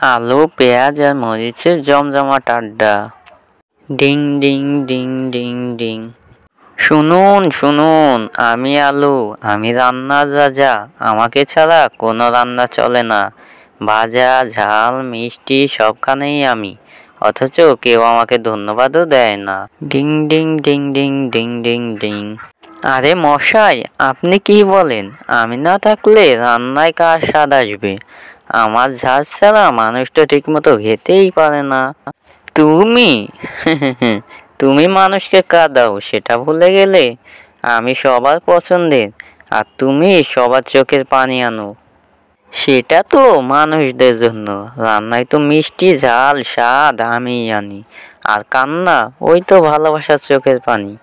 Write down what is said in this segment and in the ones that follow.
আলু, পেঁয়াজ আর মরিচের জমজমাট আড্ডা। Ding ding ding ding ding. শুনুন শুনুন, আমি আলু, আমি রান্নার রাজা। আমাকে ছাড়া কোনো রান্না চলে না। ভাজা, ঝাল, মিষ্টি সবখানেই আমি। অথচ কেউ আমাকে ধন্যবাদও দেয় না। Ding ding ding ding ding ding ding. আরে মশাই, আপনি কি বলেন? আমি না থাকলে রান্নায় কার স্বাদ আসবে? আমার ঝাঁজ ছাড়া মানুষ তো ঠিকমতো খেতেই পারে না। তুমি তুমি মানুষকে কাঁদাও, সেটা ভুলে গেলে? আমি সবার পছন্দের, আর তুমি সবার চোখের পানি আনো। সেটা তো মানুষদের জন্য। রান্নায় তো মিষ্টি, ঝাল, স্বাদ আমিই আনি। আর কান্না, ওই তো ভালোবাসার চোখের পানি।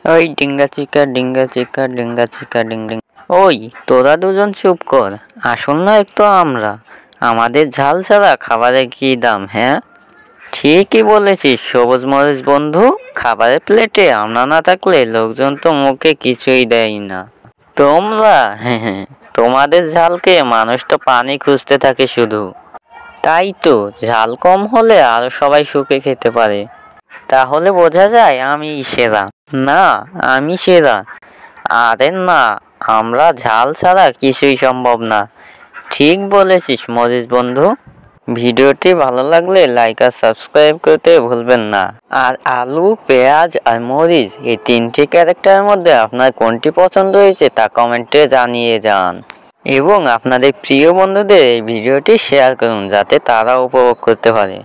ওই ডিঙ্গা চিকা ডিঙ্গা চিকা ডিঙ্গা চিকা ডিং ডিং। ওই তোরা দুজন চুপ কর। আসল নায়ক তো আমরা। আমাদের ঝাল ছাড়া খাবারের কি দাম, হ্যাঁ? ঠিকই বলেছিস সবুজ মরিচ বন্ধু। খাবারের প্লেটে আমরা না থাকলে লোকজন তো মুখে কিছুই দেয় না। তোমরা হ্যাঁ, তোমাদের ঝালকে মানুষ তো পানি খুঁজতে থাকে শুধু। তাই তো, ঝাল কম হলে আরো সবাই সুখে খেতে পারে। তাহলে বোঝা যায় আমি সেরা। না, আমি সেরা। আরে না, আমরা ঝাল ছাড়া কিছুই সম্ভব না। ঠিক বলেছিস মরিচ বন্ধু। ভিডিওটি ভালো লাগলে লাইক আর সাবস্ক্রাইব করতে ভুলবেন না। আর আলু, পেঁয়াজ আর মরিচ এই তিনটি ক্যারেক্টারের মধ্যে আপনার কোনটি পছন্দ হয়েছে তা কমেন্টে জানিয়ে যান। এবং আপনাদের প্রিয় বন্ধুদের এই ভিডিওটি শেয়ার করুন যাতে তারা উপভোগ করতে পারে।